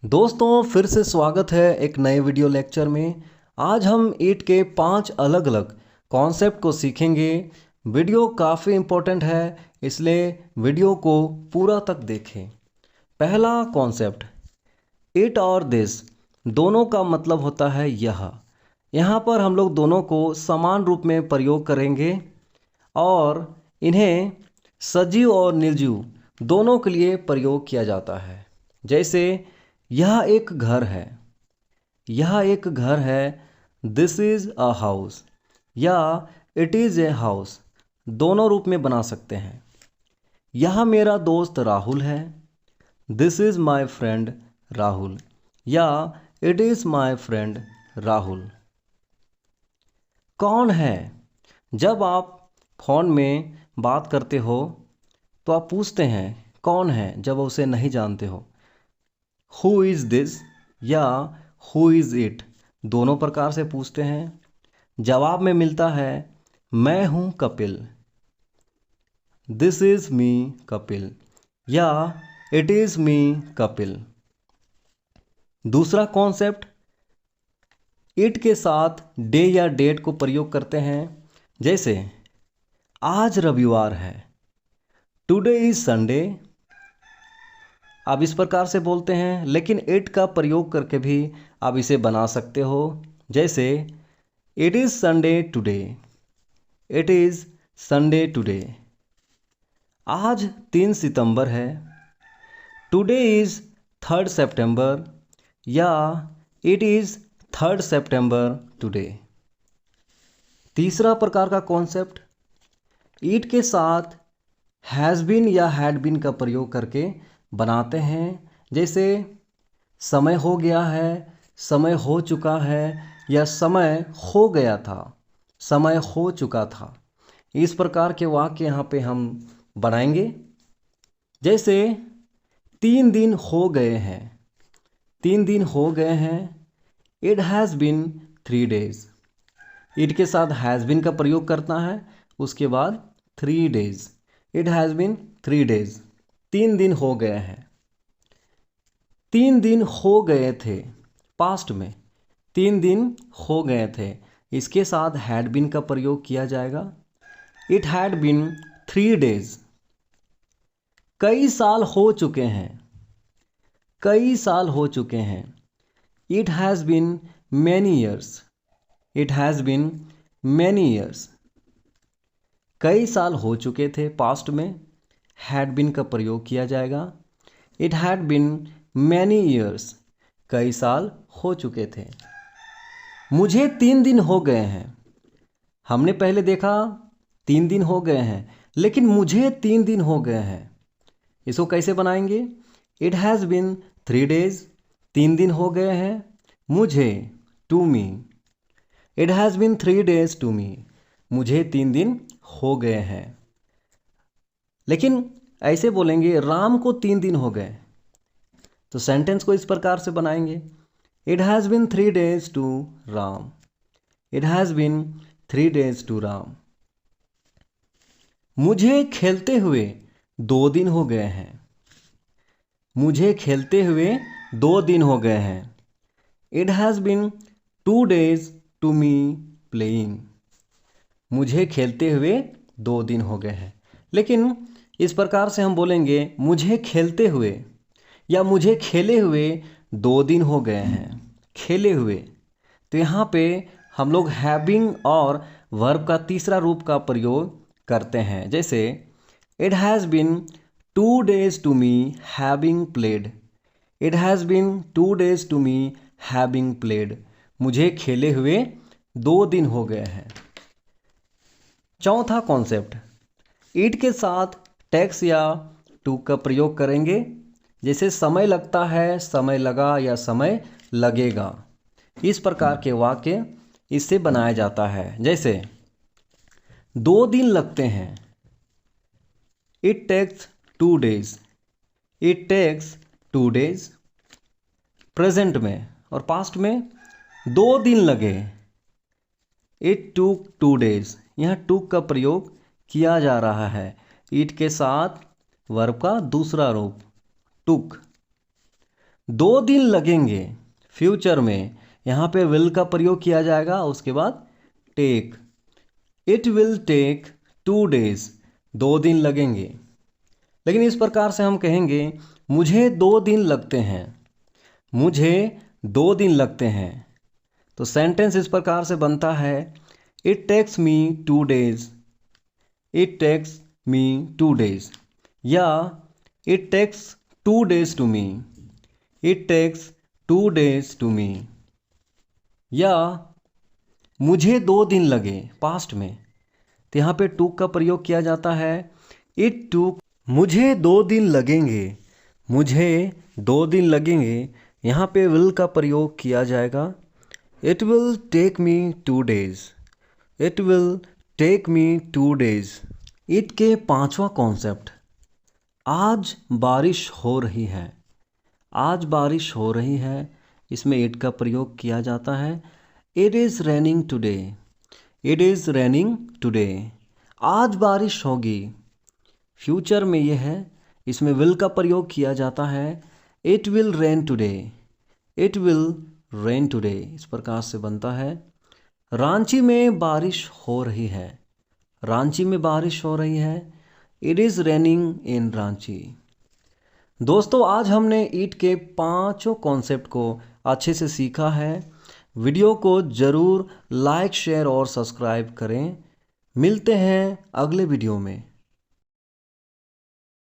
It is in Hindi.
दोस्तों फिर से स्वागत है एक नए वीडियो लेक्चर में। आज हम ईट के 5 अलग अलग कॉन्सेप्ट को सीखेंगे। वीडियो काफ़ी इम्पोर्टेंट है, इसलिए वीडियो को पूरा तक देखें। पहला कॉन्सेप्ट, इट और दिस दोनों का मतलब होता है यह। यहाँ पर हम लोग दोनों को समान रूप में प्रयोग करेंगे और इन्हें सजीव और निर्जीव दोनों के लिए प्रयोग किया जाता है। जैसे यह एक घर है, यह एक घर है, दिस इज़ अ हाउस, या इट इज़ ए हाउस, दोनों रूप में बना सकते हैं। यह मेरा दोस्त राहुल है, this is my friend Rahul, या it is my friend Rahul. कौन है, जब आप फ़ोन में बात करते हो तो आप पूछते हैं कौन है जब उसे नहीं जानते हो। हु इज़ दिस या हु इज़ इट, दोनों प्रकार से पूछते हैं। जवाब में मिलता है मैं हूँ Kapil, this is me Kapil, या इट इज़ मी कपिल। दूसरा कॉन्सेप्ट, इट के साथ डे या डेट को प्रयोग करते हैं। जैसे आज रविवार है, टुडे इज़ संडे, आप इस प्रकार से बोलते हैं। लेकिन इट का प्रयोग करके भी आप इसे बना सकते हो। जैसे it is Sunday today, it is Sunday today. आज 3 सितंबर है, टुडे इज़ 3 सितंबर, या इट इज़ 3 सितंबर टुडे। तीसरा प्रकार का कॉन्सेप्ट, इट के साथ हैज़ बीन या हैड बीन का प्रयोग करके बनाते हैं। जैसे समय हो गया है, समय हो चुका है, या समय हो गया था, समय हो चुका था। इस प्रकार के वाक्य यहाँ पे हम बनाएंगे। जैसे 3 दिन हो गए हैं, 3 दिन हो गए हैं, it has been 3 days. It के साथ हैज़ बीन का प्रयोग करना है, उसके बाद 3 days, it has been 3 days, 3 दिन हो गए हैं। 3 दिन हो गए थे, पास्ट में 3 दिन हो गए थे, इसके साथ हैड बीन का प्रयोग किया जाएगा। It had been 3 days. कई साल हो चुके हैं, कई साल हो चुके हैं, it has been many years, it has been many years. कई साल हो चुके थे, पास्ट में हैड बीन का प्रयोग किया जाएगा। It had been many years, कई साल हो चुके थे। मुझे 3 दिन हो गए हैं, हमने पहले देखा 3 दिन हो गए हैं, लेकिन मुझे 3 दिन हो गए हैं, इसको कैसे बनाएंगे? इट हैज़ बीन 3 डेज, 3 दिन हो गए हैं, मुझे, to me, it has been 3 days to me, मुझे 3 दिन हो गए हैं। लेकिन ऐसे बोलेंगे राम को 3 दिन हो गए, तो सेंटेंस को इस प्रकार से बनाएंगे, it has been 3 days to Ram, it has been 3 days to Ram. मुझे खेलते हुए 2 दिन हो गए हैं, मुझे खेलते हुए 2 दिन हो गए हैं, it has been 2 days to me playing, मुझे खेलते हुए 2 दिन हो गए हैं। लेकिन इस प्रकार से हम बोलेंगे मुझे खेलते हुए या मुझे खेले हुए 2 दिन हो गए हैं, खेले हुए। तो यहाँ पे हम लोग हैविंग और वर्ब का तीसरा रूप का प्रयोग करते हैं। जैसे it has been 2 days to me having played, it has been 2 days to me having played, मुझे खेले हुए 2 दिन हो गए हैं। चौथा कॉन्सेप्ट, इट के साथ टेक्स या टू का प्रयोग करेंगे। जैसे समय लगता है, समय लगा, या समय लगेगा। इस प्रकार के वाक्य इससे बनाया जाता है। जैसे 2 दिन लगते हैं, it takes 2 days, it takes 2 days. Present में और पास्ट में 2 दिन लगे, इट टूक 2 डेज, यहाँ टूक का प्रयोग किया जा रहा है। इट के साथ वर्ब का दूसरा रूप टूक। 2 दिन लगेंगे, फ्यूचर में यहाँ पे विल का प्रयोग किया जाएगा। उसके बाद take, it will take 2 days, 2 दिन लगेंगे। लेकिन इस प्रकार से हम कहेंगे मुझे 2 दिन लगते हैं, मुझे 2 दिन लगते हैं। तो सेंटेंस इस प्रकार से बनता है it takes me 2 days, it takes me 2 days, या it takes 2 days to me, it takes 2 days to me, या मुझे 2 दिन लगे पास्ट में, तो यहाँ पे टूक का प्रयोग किया जाता है इट टूक, मुझे 2 दिन लगेंगे, मुझे 2 दिन लगेंगे, यहाँ पे विल का प्रयोग किया जाएगा it will take me 2 days, it will take me 2 days। It के 5वां कॉन्सेप्ट, आज बारिश हो रही है, आज बारिश हो रही है, इसमें इट का प्रयोग किया जाता है it is raining today, it is raining today, आज बारिश होगी। फ्यूचर में ये है, इसमें विल का प्रयोग किया जाता है it will rain today, it will rain today. इस प्रकार से बनता है रांची में बारिश हो रही है, रांची में बारिश हो रही है, इट इज़ रेनिंग इन रांची। दोस्तों आज हमने ईट के 5 कॉन्सेप्ट को अच्छे से सीखा है। वीडियो को ज़रूर लाइक, शेयर और सब्सक्राइब करें। मिलते हैं अगले वीडियो में।